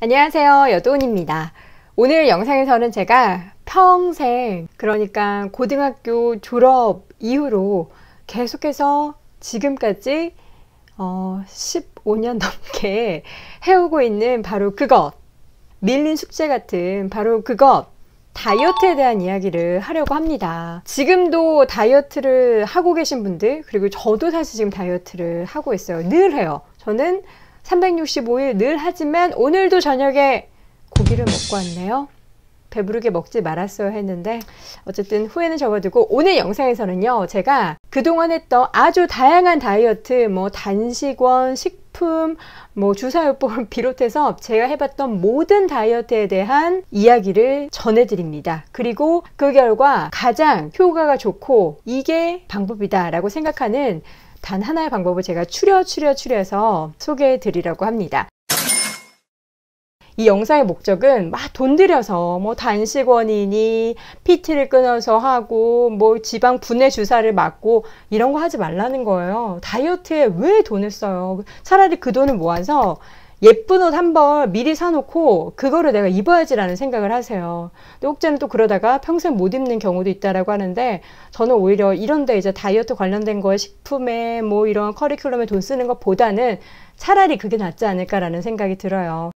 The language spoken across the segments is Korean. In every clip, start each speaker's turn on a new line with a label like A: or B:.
A: 안녕하세요, 여도은입니다. 오늘 영상에서는 제가 평생, 그러니까 고등학교 졸업 이후로 계속해서 지금까지 15년 넘게 해오고 있는 바로 그것, 밀린 숙제 같은 바로 그것, 다이어트에 대한 이야기를 하려고 합니다. 지금도 다이어트를 하고 계신 분들, 그리고 저도 사실 지금 다이어트를 하고 있어요. 늘 해요. 저는 365일 늘 하지만 오늘도 저녁에 고기를 먹고 왔네요. 배부르게 먹지 말았어야 했는데 어쨌든 후회는 접어두고, 오늘 영상에서는요, 제가 그동안 했던 아주 다양한 다이어트, 단식원, 식품, 주사요법을 비롯해서 제가 해봤던 모든 다이어트에 대한 이야기를 전해드립니다. 그리고 그 결과 가장 효과가 좋고 이게 방법이다 라고 생각하는 단 하나의 방법을 제가 추려서 소개해 드리려고 합니다. 이 영상의 목적은 막 돈 들여서 단식원이니 PT를 끊어서 하고 지방 분해 주사를 맞고 이런 거 하지 말라는 거예요. 다이어트에 왜 돈을 써요? 차라리 그 돈을 모아서 예쁜 옷 한 벌 미리 사놓고 그거를 내가 입어야지라는 생각을 하세요. 근데 혹자는 또 그러다가 평생 못 입는 경우도 있다라고 하는데, 저는 오히려 이런데 이제 다이어트 관련된 거에 식품에 이런 커리큘럼에 돈 쓰는 것보다는 차라리 그게 낫지 않을까라는 생각이 들어요.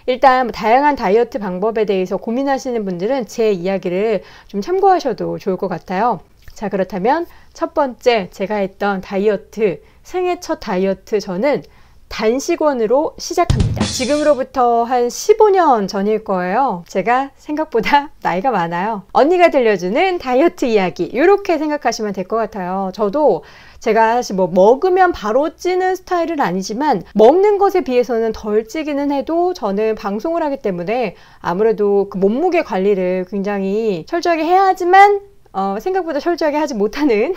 A: 일단 다양한 다이어트 방법에 대해서 고민하시는 분들은 제 이야기를 좀 참고하셔도 좋을 것 같아요. 자, 그렇다면 첫 번째 제가 했던 다이어트, 생애 첫 다이어트, 저는 단식원으로 시작합니다. 지금으로부터 한 15년 전일 거예요. 제가 생각보다 나이가 많아요. 언니가 들려주는 다이어트 이야기, 이렇게 생각하시면 될 것 같아요. 저도 제가 사실 먹으면 바로 찌는 스타일은 아니지만 먹는 것에 비해서는 덜 찌기는 해도 저는 방송을 하기 때문에 아무래도 그 몸무게 관리를 굉장히 철저하게 해야 하지만 생각보다 철저하게 하지 못하는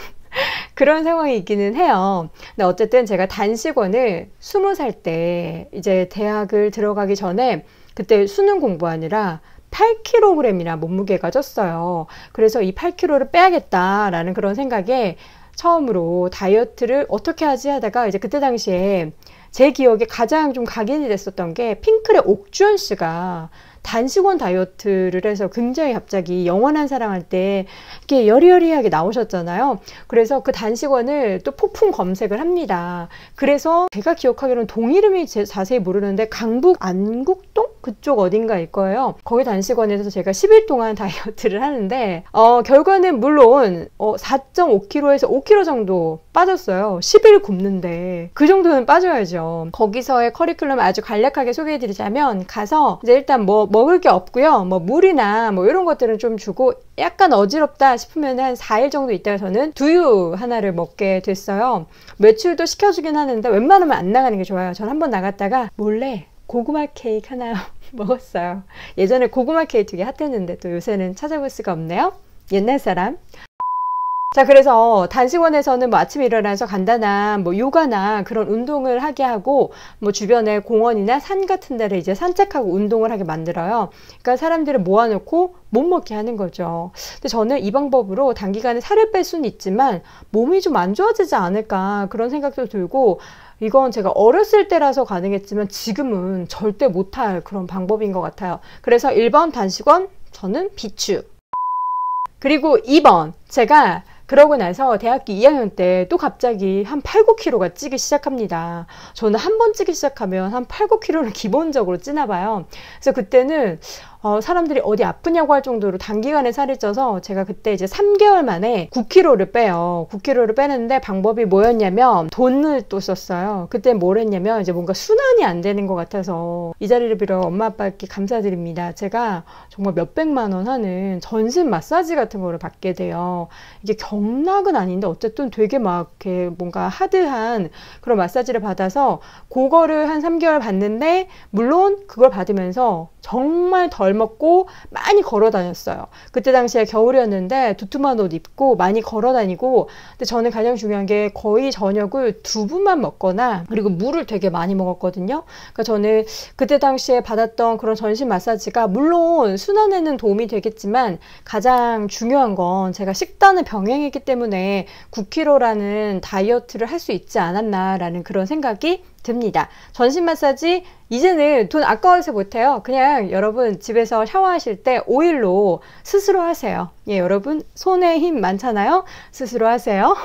A: 그런 상황이 있기는 해요. 근데 어쨌든 제가 단식원을 20살 때 이제 대학을 들어가기 전에, 그때 수능 공부하느라 8kg이나 몸무게가 쪘어요. 그래서 이 8kg를 빼야겠다라는 그런 생각에 처음으로 다이어트를 어떻게 하지 하다가, 이제 그때 당시에 제 기억에 가장 좀 각인이 됐었던 게 핑클의 옥주현 씨가 단식원 다이어트를 해서 굉장히 갑자기 영원한 사랑할 때 이렇게 여리여리하게 나오셨잖아요. 그래서 그 단식원을 또 폭풍 검색을 합니다. 그래서 제가 기억하기로는 동 이름이 자세히 모르는데 강북 안국동? 그쪽 어딘가일 거예요. 거기 단식원에서 제가 10일 동안 다이어트를 하는데 결과는 물론 4.5kg에서 5kg 정도 빠졌어요. 10일 굶는데 그 정도는 빠져야죠. 거기서의 커리큘럼을 아주 간략하게 소개해드리자면, 가서 이제 일단 먹을 게 없고요. 물이나 이런 것들은 좀 주고, 약간 어지럽다 싶으면 한 4일 정도 있다가 저는 두유 하나를 먹게 됐어요. 매출도 시켜주긴 하는데 웬만하면 안 나가는 게 좋아요. 전 한번 나갔다가 몰래 고구마 케이크 하나 먹었어요. 예전에 고구마 케이크 되게 핫했는데 또 요새는 찾아볼 수가 없네요. 옛날 사람. 자, 그래서 단식원에서는 아침에 일어나서 간단한 요가나 그런 운동을 하게 하고, 주변에 공원이나 산 같은 데를 이제 산책하고 운동을 하게 만들어요. 그러니까 사람들을 모아놓고 못 먹게 하는 거죠. 근데 저는 이 방법으로 단기간에 살을 뺄 수는 있지만 몸이 좀 안 좋아지지 않을까, 그런 생각도 들고, 이건 제가 어렸을 때라서 가능했지만 지금은 절대 못할 그런 방법인 것 같아요. 그래서 1번 단식원, 저는 비추. 그리고 2번, 제가 그러고 나서 대학교 2학년 때 또 갑자기 한 8, 9kg가 찌기 시작합니다. 저는 한 번 찌기 시작하면 한 8, 9kg는 기본적으로 찌나 봐요. 그래서 그때는 사람들이 어디 아프냐고 할 정도로 단기간에 살이 쪄서 제가 그때 이제 3개월 만에 9kg를 빼요. 9kg를 빼는데 방법이 뭐였냐면 돈을 또 썼어요. 그때 뭘 했냐면, 이제 뭔가 순환이 안 되는 것 같아서 이 자리를 빌어 엄마 아빠께 감사드립니다. 제가 정말 몇백만 원 하는 전신 마사지 같은 거를 받게 돼요. 이게 경락은 아닌데 어쨌든 되게 막 이렇게 뭔가 하드한 그런 마사지를 받아서 그거를 한 3개월 받는데, 물론 그걸 받으면서 정말 덜 먹고 많이 걸어 다녔어요. 그때 당시에 겨울이었는데 두툼한 옷 입고 많이 걸어 다니고, 근데 저는 가장 중요한 게 거의 저녁을 두부만 먹거나, 그리고 물을 되게 많이 먹었거든요. 그러니까 저는 그때 당시에 받았던 그런 전신 마사지가 물론 순환에는 도움이 되겠지만 가장 중요한 건 제가 식단을 병행했기 때문에 9kg라는 다이어트를 할 수 있지 않았나라는 그런 생각이 듭니다. 전신 마사지 이제는 돈 아까워서 못해요. 그냥 여러분 집에서 샤워하실 때 오일로 스스로 하세요. 예, 여러분 손에 힘 많잖아요. 스스로 하세요.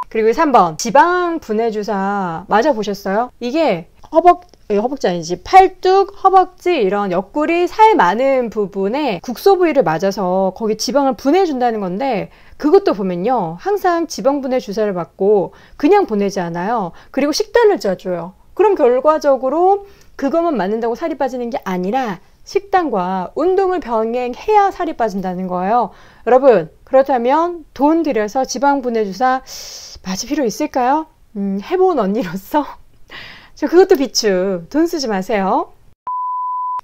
A: 그리고 3번 지방 분해 주사 맞아보셨어요? 이게 허벅지 아니지, 팔뚝, 허벅지 이런 옆구리 살 많은 부분에 국소 부위를 맞아서 거기 지방을 분해준다는 건데, 그것도 보면요 항상 지방 분해 주사를 맞고 그냥 보내지 않아요. 그리고 식단을 짜줘요. 그럼 결과적으로 그것만 맞는다고 살이 빠지는 게 아니라 식단과 운동을 병행해야 살이 빠진다는 거예요. 여러분, 그렇다면 돈 들여서 지방 분해 주사 맞을 필요 있을까요? 해본 언니로서 저 그것도 비추. 돈 쓰지 마세요.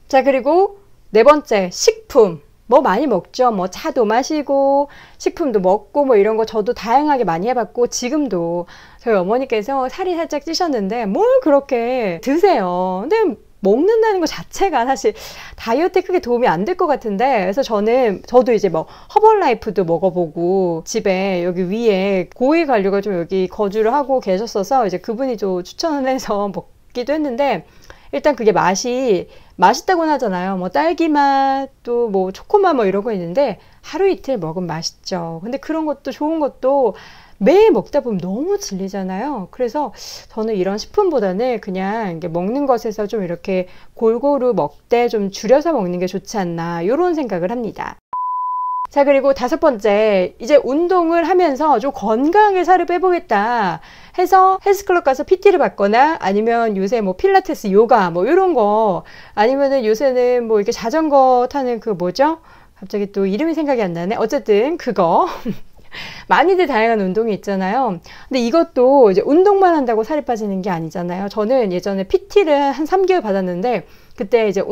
A: 자, 그리고 네 번째, 식품. 뭐 많이 먹죠. 뭐 차도 마시고 식품도 먹고 뭐 이런 거 저도 다양하게 많이 해봤고, 지금도 저희 어머니께서 살이 살짝 찌셨는데 뭘 그렇게 드세요. 근데 먹는다는 것 자체가 사실 다이어트에 크게 도움이 안 될 것 같은데, 그래서 저도 이제 뭐 허벌라이프도 먹어보고, 집에 여기 위에 고위 관료가 좀 여기 거주를 하고 계셨어서 이제 그분이 좀 추천을 해서 먹기도 했는데, 일단 그게 맛있다고는 하잖아요. 뭐 딸기 맛, 또 뭐 초코 맛 뭐 이런 거 있는데 하루 이틀 먹으면 맛있죠. 근데 그런 것도 좋은 것도 매일 먹다 보면 너무 질리잖아요. 그래서 저는 이런 식품보다는 그냥 이게 먹는 것에서 좀 이렇게 골고루 먹되 좀 줄여서 먹는 게 좋지 않나, 이런 생각을 합니다. 자, 그리고 다섯 번째, 이제 운동을 하면서 좀 건강하게 살을 빼보겠다 해서 헬스클럽 가서 PT를 받거나, 아니면 요새 뭐 필라테스, 요가 뭐 이런 거, 아니면은 요새는 뭐 이렇게 자전거 타는 그 뭐죠? 갑자기 또 이름이 생각이 안 나네. 어쨌든 그거 많이들 다양한 운동이 있잖아요. 근데 이것도 이제 운동만 한다고 살이 빠지는 게 아니잖아요. 저는 예전에 PT를 한 3개월 받았는데, 그때 이제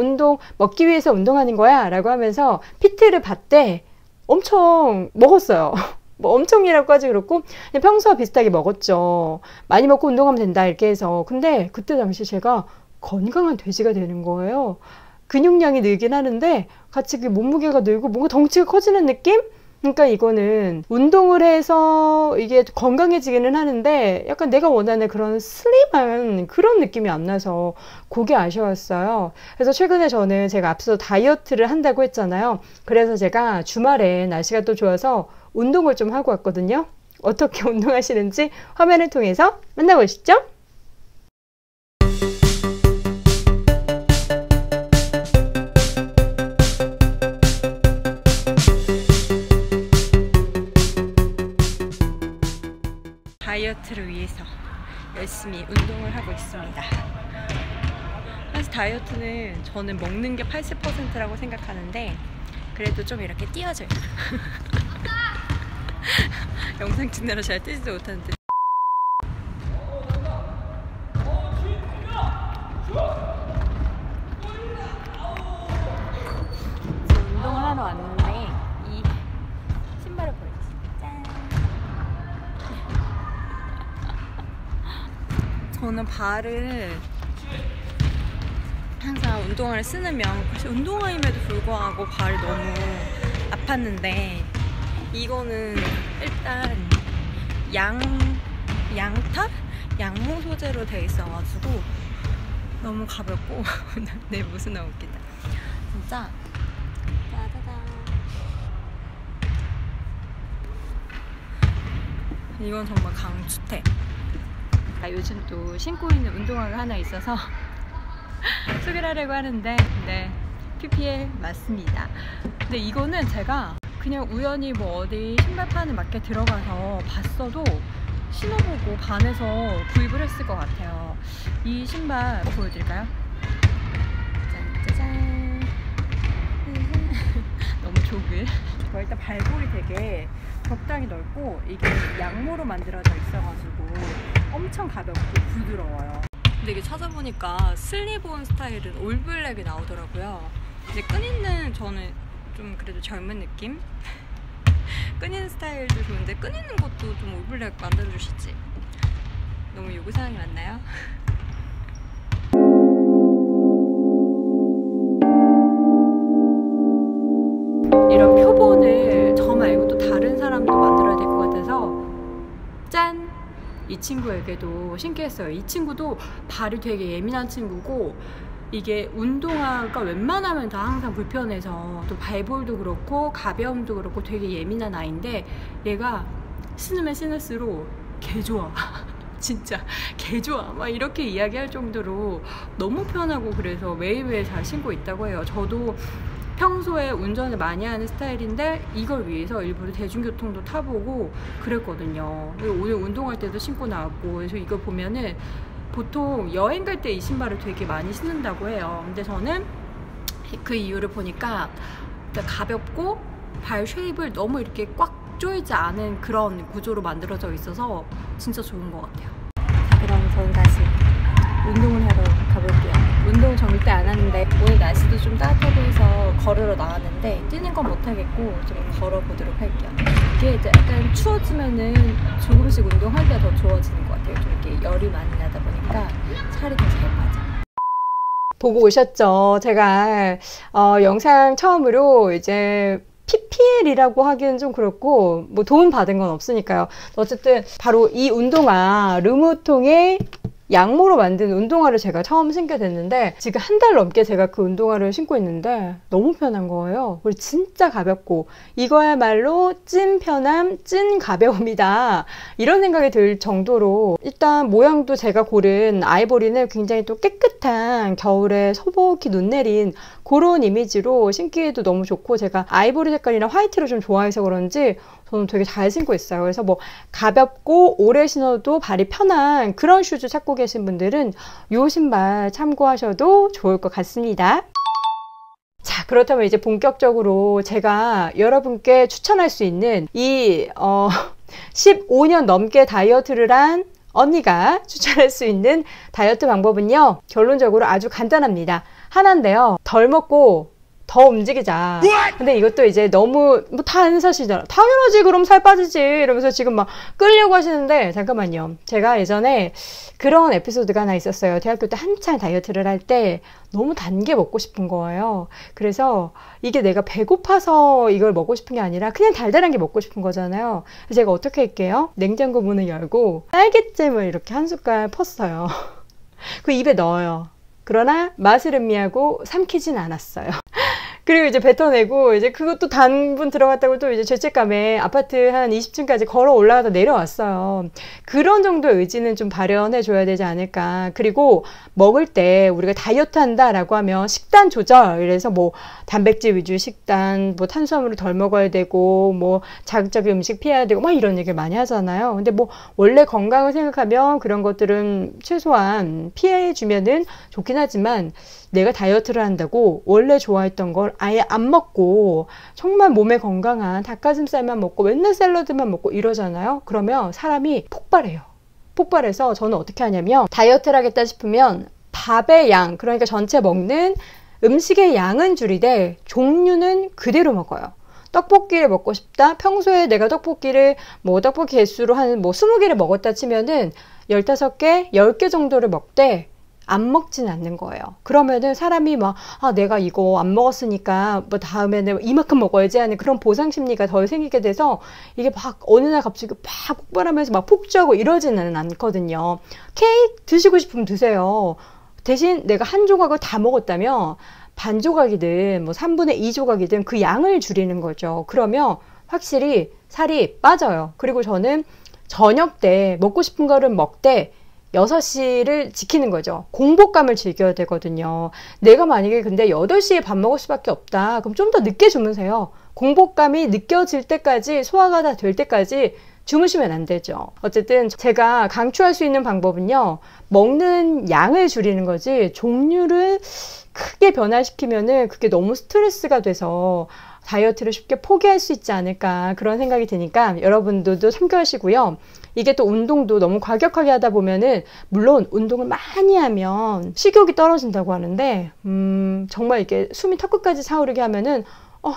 A: 먹기 위해서 운동하는 거야 라고 하면서 PT를 받대 엄청 먹었어요. 뭐 엄청이라고 하지 그렇고, 그냥 평소와 비슷하게 먹었죠. 많이 먹고 운동하면 된다 이렇게 해서. 근데 그때 당시 제가 건강한 돼지가 되는 거예요. 근육량이 늘긴 하는데 같이 그 몸무게가 늘고 뭔가 덩치가 커지는 느낌? 그러니까 이거는 운동을 해서 이게 건강해지기는 하는데 약간 내가 원하는 그런 슬림한 그런 느낌이 안 나서 그게 아쉬웠어요. 그래서 최근에 제가 앞서 다이어트를 한다고 했잖아요. 그래서 제가 주말에 날씨가 또 좋아서 운동을 좀 하고 왔거든요. 어떻게 운동하시는지 화면을 통해서 만나보시죠. 다이어트를 위해서 열심히 운동을 하고 있습니다. 사실 다이어트는 저는 먹는 게 80%라고 생각하는데 그래도 좀 이렇게 띄워줘요. 영상 찍느라 잘 뛰지도 못하는데. 지금 운동을 하러 왔는데 이 신발을 보여주세요. 짠! 저는 발을 항상 운동화를 신으면, 운동화임에도 불구하고 발이 너무 아팠는데, 이거는 일단 양모 소재로 되어 있어가지고 너무 가볍고 내 모습 너무 웃기다 진짜. 짜자잔. 이건 정말 강추템. 요즘 또 신고 있는 운동화가 하나 있어서 소개를 하려고 하는데, 네, PPL 맞습니다. 근데 이거는 제가 그냥 우연히 뭐 어디 신발판에 맞게 들어가서 봤어도 신어보고 반해서 구입을 했을 것 같아요. 이 신발 보여드릴까요? 짠짜잔. 너무 조글. 일단 발볼이 되게 적당히 넓고, 이게 양모로 만들어져 있어가지고 엄청 가볍고 부드러워요. 근데 이게 찾아보니까 슬립온 스타일은 올블랙이 나오더라고요. 이제 끈있는, 저는 좀 그래도 젊은 느낌? 끈있는 스타일도 좋은데 끈있는 것도 좀 올블랙 만들어주시지. 너무 요구사항이 많나요? 이런 표본을 저 말고 또 다른 사람도 만들어야 될 것 같아서 짠! 이 친구에게도 신기했어요. 이 친구도 발이 되게 예민한 친구고, 이게 운동화가 웬만하면 다 항상 불편해서, 또 발볼도 그렇고 가벼움도 그렇고 되게 예민한 아이인데, 얘가 신으면 신을수록 개 좋아. 진짜 개 좋아 막 이렇게 이야기할 정도로 너무 편하고, 그래서 매일매일 잘 신고 있다고 해요. 저도 평소에 운전을 많이 하는 스타일인데 이걸 위해서 일부러 대중교통도 타보고 그랬거든요. 오늘 운동할 때도 신고 나왔고, 그래서 이걸 보면은 보통 여행 갈 때 이 신발을 되게 많이 신는다고 해요. 근데 저는 그 이유를 보니까 가볍고 발 쉐입을 너무 이렇게 꽉 조이지 않은 그런 구조로 만들어져 있어서 진짜 좋은 것 같아요. 자, 그럼 저는 다시 운동을 하러 가볼게요. 운동 절대 안 하는데 오늘 날씨도 좀 따뜻해 보여서 걸으러 나왔는데 뛰는 건 못하겠고 좀 걸어보도록 할게요. 이게 이제 약간 추워지면은 조금씩 운동할 때 더 좋아지는 것 같아요. 좀 이렇게 열이 많이 나다 보니까 살이 더 잘 빠져. 보고 오셨죠? 제가 영상 처음으로 이제 PPL이라고 하기는 좀 그렇고 뭐 도움 받은 건 없으니까요. 어쨌든 바로 이 운동화 르무통의 양모로 만든 운동화를 제가 처음 신게 됐는데, 지금 한 달 넘게 제가 그 운동화를 신고 있는데 너무 편한 거예요. 그리고 진짜 가볍고, 이거야말로 찐 편함, 찐 가벼움이다, 이런 생각이 들 정도로, 일단 모양도 제가 고른 아이보리는 굉장히 또 깨끗한 겨울에 소복히 눈 내린 그런 이미지로 신기에도 너무 좋고, 제가 아이보리 색깔이랑 화이트를 좀 좋아해서 그런지 저는 되게 잘 신고 있어요. 그래서 뭐 가볍고 오래 신어도 발이 편한 그런 슈즈 찾고 계신 분들은 이 신발 참고하셔도 좋을 것 같습니다. 자, 그렇다면 이제 본격적으로 제가 여러분께 추천할 수 있는 이 15년 넘게 다이어트를 한 언니가 추천할 수 있는 다이어트 방법은요, 결론적으로 아주 간단합니다. 하나인데요, 덜 먹고 더 움직이자. 근데 이것도 이제 너무 뭐 다 아는 사실이잖아. 당연하지, 그럼 살 빠지지, 이러면서 지금 막 끌려고 하시는데, 잠깐만요. 제가 예전에 그런 에피소드가 하나 있었어요. 대학교 때 한창 다이어트를 할 때 너무 단 게 먹고 싶은 거예요. 그래서 이게 내가 배고파서 이걸 먹고 싶은 게 아니라 그냥 달달한 게 먹고 싶은 거잖아요. 그래서 제가 어떻게 할게요? 냉장고 문을 열고 딸기잼을 이렇게 한 숟갈 펐어요. 그 입에 넣어요. 그러나 맛을 음미하고 삼키진 않았어요. 그리고 이제 뱉어내고, 이제 그것도 단분 들어갔다고 또 이제 죄책감에 아파트 한 20층까지 걸어 올라가다 내려왔어요. 그런 정도의 의지는 좀 발현해 줘야 되지 않을까. 그리고 먹을 때 우리가 다이어트 한다라고 하면 식단 조절, 이래서 뭐 단백질 위주 식단, 뭐 탄수화물을 덜 먹어야 되고, 뭐 자극적인 음식 피해야 되고, 막 이런 얘기를 많이 하잖아요. 근데 뭐 원래 건강을 생각하면 그런 것들은 최소한 피해 주면은 좋긴 하지만, 내가 다이어트를 한다고 원래 좋아했던 걸 아예 안 먹고 정말 몸에 건강한 닭가슴살만 먹고 맨날 샐러드만 먹고 이러잖아요. 그러면 사람이 폭발해요. 폭발해서 저는 어떻게 하냐면, 다이어트를 하겠다 싶으면 밥의 양, 그러니까 전체 먹는 음식의 양은 줄이되 종류는 그대로 먹어요. 떡볶이를 먹고 싶다? 평소에 내가 떡볶이를 뭐 떡볶이 개수로 한 뭐 20개를 먹었다 치면은 15개, 10개 정도를 먹되 안 먹진 않는 거예요. 그러면은 사람이 막, 내가 이거 안 먹었으니까 뭐 다음에는 이만큼 먹어야지 하는 그런 보상 심리가 덜 생기게 돼서 이게 막 어느 날 갑자기 막 폭발하면서 막 폭주하고 이러지는 않거든요. 케이크 드시고 싶으면 드세요. 대신 내가 한 조각을 다 먹었다면 반 조각이든 뭐 3분의 2 조각이든 그 양을 줄이는 거죠. 그러면 확실히 살이 빠져요. 그리고 저는 저녁 때 먹고 싶은 거를 먹되 6시를 지키는 거죠. 공복감을 즐겨야 되거든요. 내가 만약에 근데 8시에 밥 먹을 수밖에 없다, 그럼 좀 더 늦게 주무세요. 공복감이 느껴질 때까지, 소화가 다 될 때까지 주무시면 안 되죠. 어쨌든 제가 강추할 수 있는 방법은요, 먹는 양을 줄이는 거지 종류를 크게 변화시키면은 그게 너무 스트레스가 돼서 다이어트를 쉽게 포기할 수 있지 않을까, 그런 생각이 드니까 여러분들도 참고하시고요. 이게 또 운동도 너무 과격하게 하다 보면은, 물론 운동을 많이 하면 식욕이 떨어진다고 하는데, 정말 이게 숨이 턱끝까지 차오르게 하면은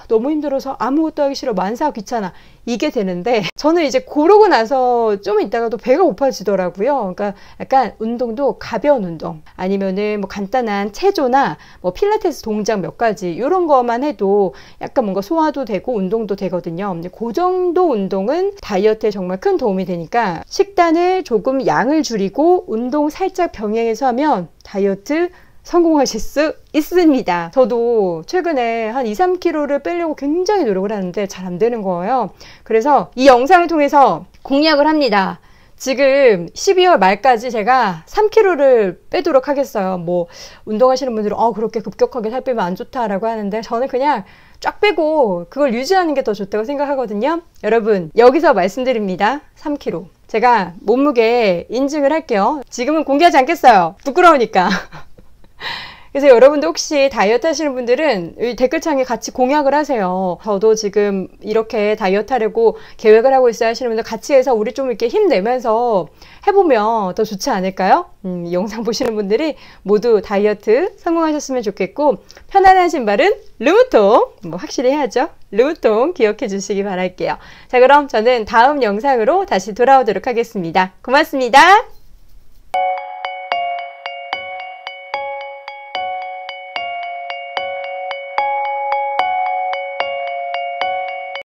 A: 너무 힘들어서 아무것도 하기 싫어, 만사 귀찮아, 이게 되는데, 저는 이제 고르고 나서 좀 있다가 또 배가 고파지더라고요. 그러니까 약간 운동도 가벼운 운동, 아니면은 뭐 간단한 체조나 뭐 필라테스 동작 몇 가지 이런 거만 해도 약간 뭔가 소화도 되고 운동도 되거든요. 근데 그 정도 운동은 다이어트에 정말 큰 도움이 되니까 식단을 조금 양을 줄이고 운동 살짝 병행해서 하면 다이어트 성공하실 수 있습니다. 저도 최근에 한 2, 3kg를 빼려고 굉장히 노력을 하는데 잘 안 되는 거예요. 그래서 이 영상을 통해서 공약을 합니다. 지금 12월 말까지 제가 3kg를 빼도록 하겠어요. 뭐 운동하시는 분들은 그렇게 급격하게 살 빼면 안 좋다라고 하는데, 저는 그냥 쫙 빼고 그걸 유지하는 게 더 좋다고 생각하거든요. 여러분, 여기서 말씀드립니다. 3kg. 제가 몸무게 인증을 할게요. 지금은 공개하지 않겠어요. 부끄러우니까. 그래서 여러분도 혹시 다이어트 하시는 분들은 이 댓글창에 같이 공약을 하세요. 저도 지금 이렇게 다이어트 하려고 계획을 하고 있어요 하시는 분들 같이 해서 우리 좀 이렇게 힘내면서 해보면 더 좋지 않을까요? 이 영상 보시는 분들이 모두 다이어트 성공하셨으면 좋겠고, 편안한 신발은 르무통, 뭐 확실히 해야죠. 르무통 기억해 주시기 바랄게요. 자, 그럼 저는 다음 영상으로 다시 돌아오도록 하겠습니다. 고맙습니다.